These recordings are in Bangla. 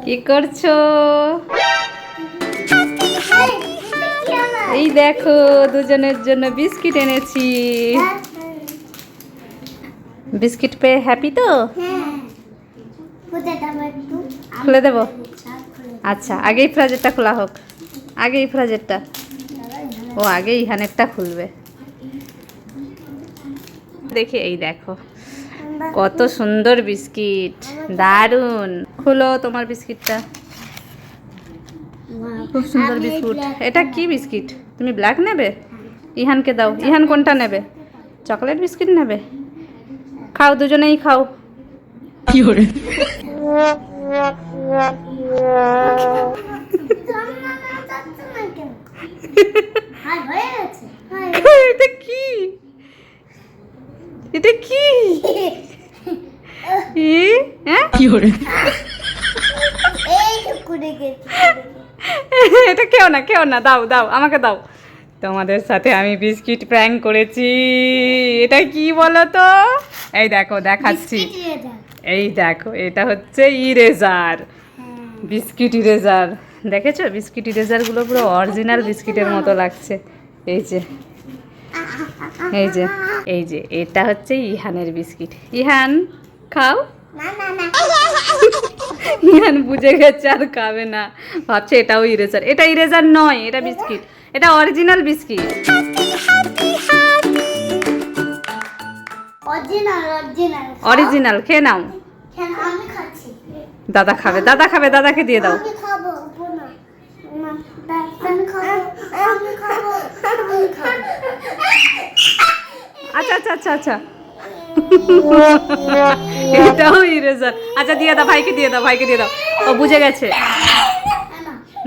কি করছো? এই দেখো দুজনের জন্য বিস্কিট এনেছি। বিস্কিট পেয়ে হ্যাপি তো? খুলে দেবো? আচ্ছা, আগেই ফ্রাজেরটা খোলা হোক। আগেই ফ্রাজেরটা, ও আগে ইহানেরটা খুলবে। দেখি, এই দেখো কত সুন্দর বিস্কিট, দারুন। খুলো তোমার বিস্কিটটা। খুব সুন্দর বিস্কুট। এটা কি বিস্কিট? তুমি ব্ল্যাক নেবে? ইহানকে দাও। ইহান কোনটা নেবে? চকলেট বিস্কিট নেবে? খাও, দুজনেই খাও। কি করে? এটা কি? এটা কি? কি করে? এটা কেউ না, কেউ না, দাও দাও, আমাকে দাও। তোমাদের সাথে আমি বিস্কিট প্র্যাঙ্ক করেছি। এটা কি বলো তো? এই দেখো, দেখাচ্ছি। এই দেখো, এটা হচ্ছে ইরেজার, বিস্কিট ইরেজার। দেখেছো বিস্কিট ইরেজারগুলো পুরো অরিজিনাল বিস্কিটের মতো লাগছে। এই যে, এই যে, এই যে, এটা হচ্ছে ইহানের বিস্কিট। ইহান খাও। ইহান বুঝে গেছে আর খাবে না, ভাবছে এটাও ইরেজার। এটা ইরেজার নয়, এটা বিস্কিট, এটা অরিজিনাল বিস্কিট। অরিজিনাল, খেয়ে নাও। দাদা খাবে, দাদা খাবে, দাদাকে দিয়ে দাও। আচ্ছা আচ্ছা আচ্ছা আচ্ছা, এটাও ইরেজার। আচ্ছা দিয়ে দাও, ভাইকে দিয়ে দাও, ভাইকে দিয়ে দাও। ও বুঝে গেছে,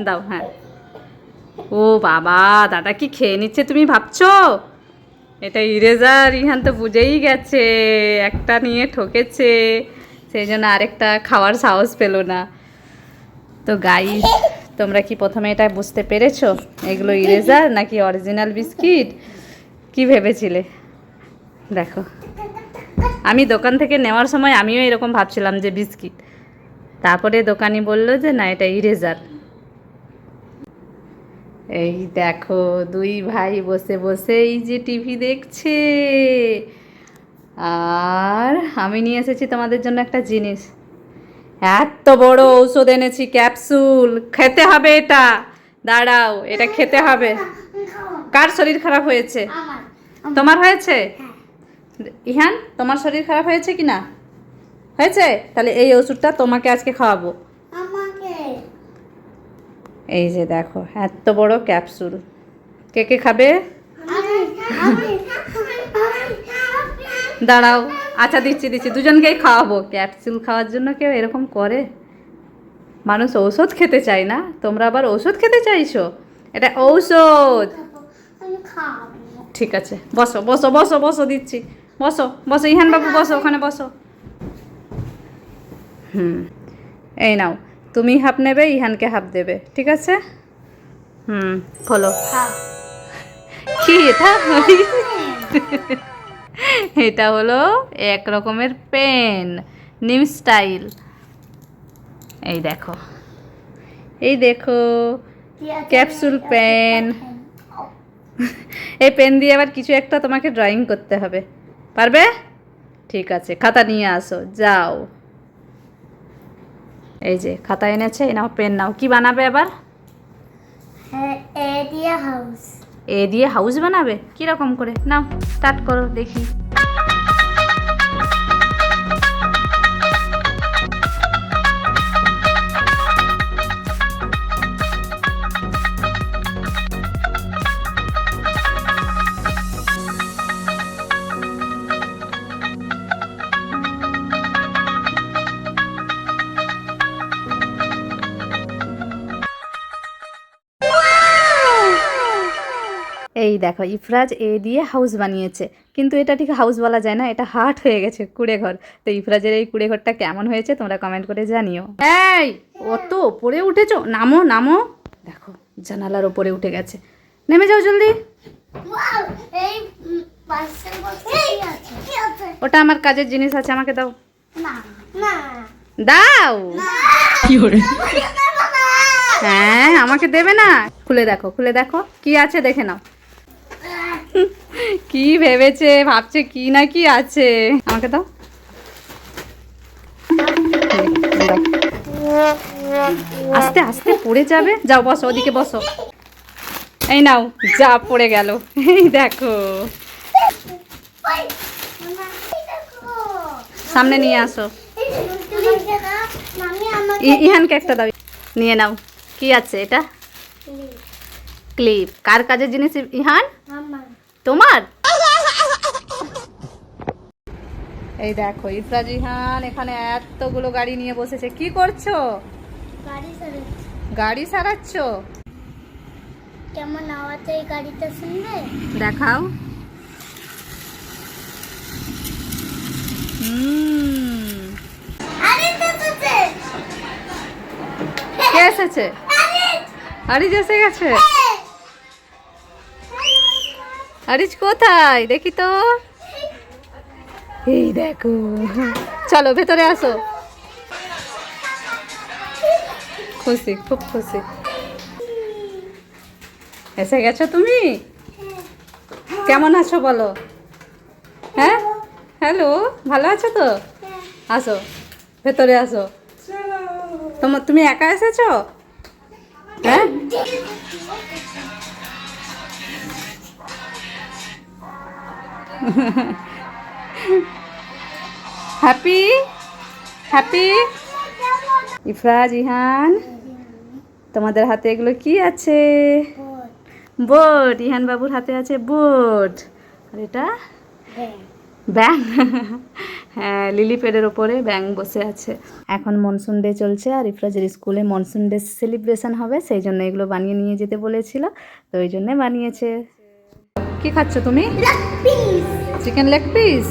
দাও। হ্যাঁ, ও বাবা, দাদা কি খেয়ে নিচ্ছে তুমি ভাবছো? এটা ইরেজার। ইহান তো বুঝেই গেছে, একটা নিয়ে ঠকেছে, সেই জন্য আরেকটা খাওয়ার সাহস পেলো না। তো গাইস, তোমরা কি প্রথমে এটা বুঝতে পেরেছো এগুলো ইরেজার নাকি অরিজিনাল বিস্কিট? কি ভেবেছিলে? দেখো, আমি দোকান থেকে নেওয়ার সময় আমিও এরকম ভাবছিলাম যে বিস্কিট, তারপরে দোকানি বলল যে না, এটা ইরেজার। এই দেখো, দুই ভাই বসে বসে এই যে টিভি দেখছে, আর আমি নিয়ে এসেছি তোমাদের জন্য একটা জিনিস। এত বড় ঔষধ এনেছি, ক্যাপসুল। খেতে হবে এটা। দাঁড়াও, এটা খেতে হবে। কার শরীর খারাপ হয়েছে? তোমার হয়েছে? ইহান, তোমার শরীর খারাপ হয়েছে কি না? হয়েছে? তাহলে এই ওষুধটা তোমাকে আজকে খাওয়াবো। এই যে দেখো, এত বড় ক্যাপসুল। কে কে খাবে? দাঁড়াও, আচ্ছা দিচ্ছি দিচ্ছি, দুজনকেই খাওয়াবো। ক্যাপসুল খাওয়ার জন্য কেউ এরকম করে? মানুষ ঔষধ খেতে চায় না, তোমরা আবার ঔষধ খেতে চাইছো? এটা ঔষধ। ঠিক আছে, বসো বসো বসো বসো, দিচ্ছি। বসো বসো, ইহান বাবু বসো, ওখানে বসো। এই নাও, তুমি হাফ নেবে, ইহানকে হাফ দেবে, ঠিক আছে? খোলো। কি এটা? এটা হলো এক রকমের পেন, নিউ স্টাইল। এই দেখো, এই দেখো, ক্যাপসুল পেন। এই পেন দিয়ে আবার কিছু একটা তোমাকে ড্রয়িং করতে হবে, পারবে? ঠিক আছে, খাতা নিয়ে আসো, যাও। এই যে খাতা এনেছে, এই নাও পেন নাও। কি বানাবে আবার? এ দিয়ে হাউস। এ দিয়ে হাউস বানাবে? কিরকম করে? নাও, স্টার্ট করো দেখি। এই দেখো, ইফরাজ এ দিয়ে হাউস বানিয়েছে, কিন্তু এটা ঠিক হাউস বলা যায় না, এটা হার্ট হয়ে গেছে, কুড়ে ঘর। তো ইফরাজের এই কুড়ে ঘরটা কেমন হয়েছে তোমরা কমেন্ট করে জানিও। এই, অত ওপরে উঠেছো? নামো নামো। দেখো, জানালার ওপরে উঠে গেছে। নেমে যাও জলদি। ওটা আমার কাজের জিনিস আছে, আমাকে দাও। না না, দাও। হ্যাঁ, আমাকে দেবে না? খুলে দেখো, খুলে দেখো কি আছে, দেখে নাও। কি ভেবেছে, ভাবছে কি না কি আছে। আমাকে দাও। দাও। আস্তে আস্তে পড়ে যাবে। যাও বসো, ওদিকে বসো। এই নাও, যা পড়ে গেল। এই দেখো, সামনে নিয়ে আসো। ইহানকে একটা দাও, নিয়ে নাও। কি আছে এটা? ক্লিপ। কার কাজের জিনিস ইহান? তোমার? এই দেখো ইফরাজ ইহান এখানে এতগুলো গাড়ি নিয়ে বসেছে। কি করছো? গাড়ি সারাচ্ছ? কেমন আওয়াজ এই গাড়িটা শুনবে? দেখাও। কে এসেছে? আরিজ এসে গেছে। আরিজ কোথায় দেখি তো। এই দেখো, চলো ভেতরে আসো। খুশি, খুব খুশি। এসে গেছো তুমি? কেমন আছো বলো? হ্যাঁ, হ্যালো, ভালো আছো তো? আসো, ভেতরে আসো। তুমি একা এসেছো? হ্যাঁ, হ্যাপি হ্যাপি। ইফরাজ ইহান, তোমাদের হাতে এগুলো কি আছে? বোর্ড। ইহান বাবুর হাতে আছে বোর্ড। আর এটা ব্যাং। হ্যাঁ, লিলি প্যাডের ওপরে ব্যাং বসে আছে। এখন মনসুন ডে চলছে আর ইফরাজের স্কুলে মনসুন ডে সেলিব্রেশন হবে, সেই জন্য এগুলো বানিয়ে নিয়ে যেতে বলেছিল, তো ওই জন্যে বানিয়েছে। কি খাচ্ছ তুমি? Chicken leg piece.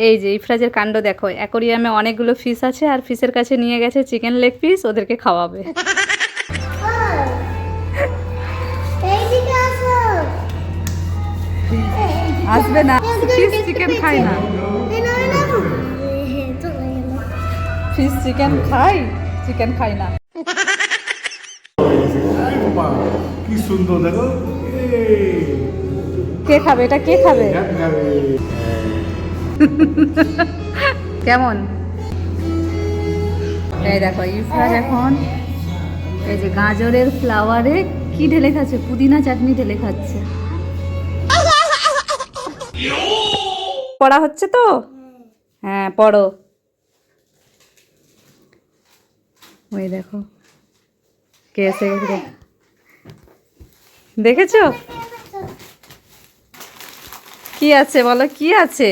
এই যে ইফরাজের কাণ্ড দেখো, অ্যাকোরিয়ামে অনেকগুলো ফিশ আছে আর ফিশের কাছে নিয়ে গেছে চিকেন লেগ পিস, ওদেরকে খাওয়াবে। আসবে না, ফিশ চিকেন খায় না। ফিশ চিকেন খাই, চিকেন খাই না। কি সুন্দর দেখো। কে খাবে এটা? কে খাবে? কেমন? এই দেখো ইফরাজ এখন এই যে গাজরের ফ্লাওয়ারে কি ঢেলে খাচ্ছে, পুদিনা চাটনি ঢেলে খাচ্ছে। পড়া হচ্ছে তো? হ্যাঁ, পড়ো। ওই দেখো কে এসে গেছে, দেখেছো? কি আছে বলো, কি আছে?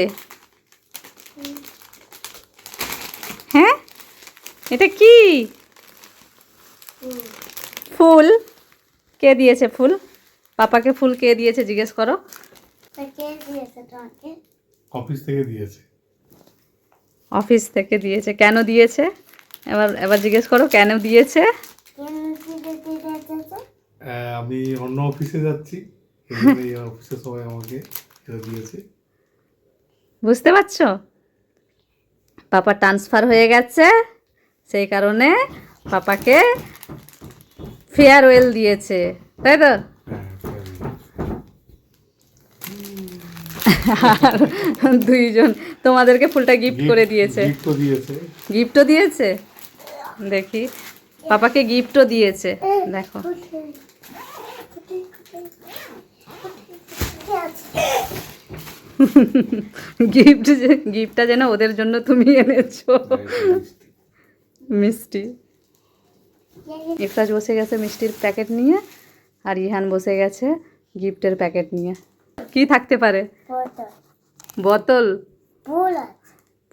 হ্যাঁ, এটা কি? ফুল। কে দিয়েছে ফুল? পাপাকে ফুল কে দিয়েছে জিজ্ঞেস করো। অফিস থেকে দিয়েছে। অফিস থেকে দিয়েছে। কেন দিয়েছে? এবার এবার জিজ্ঞেস করো কেন দিয়েছে। আমি অন্য অফিসে যাচ্ছি, এই জন্য এই অফিসের সবাই আমাকে এটা দিয়েছে। বুঝতে পারছো? পাপা ট্রান্সফার হয়ে গেছে, সেই কারণে পাপাকে ফেয়ারওয়েল দিয়েছে, তাই তো? আর দুইজন তোমাদেরকে ফুলটা গিফট করে দিয়েছে। গিফটও দিয়েছে। দেখি, পাপাকে গিফটও দিয়েছে, দেখো। গিফটটা যেন ওদের জন্য তুমি এনেছো, মিষ্টি। ইফরাজ বসে গেছে মিষ্টির প্যাকেট নিয়ে, আর ইহান বসে গেছে গিফটের প্যাকেট নিয়ে। কি থাকতে পারে? বোতল।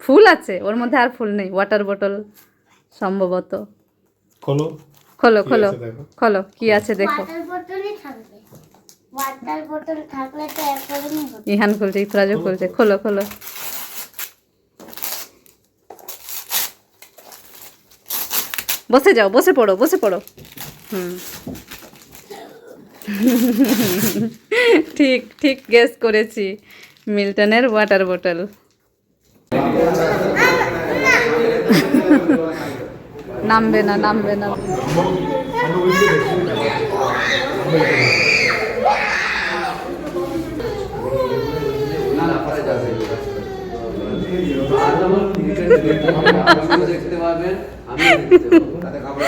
ফুল আছে ওর মধ্যে, আর ফুল নেই। ওয়াটার বোতল সম্ভবত। খোলো খোলো খোলো খোলো, কি আছে দেখো। ইহান খুলছে, ইফরাজও খুলছে। খোলো খোলো। বসে যাও, বসে পড়ো, বসে পড়ো। ঠিক ঠিক গেস করেছি, মিল্টনের ওয়াটার বোতল। নামবে না, নামবে না। দেখতে পাবেন, আমি দেখতে পাবো। তাতে খাবার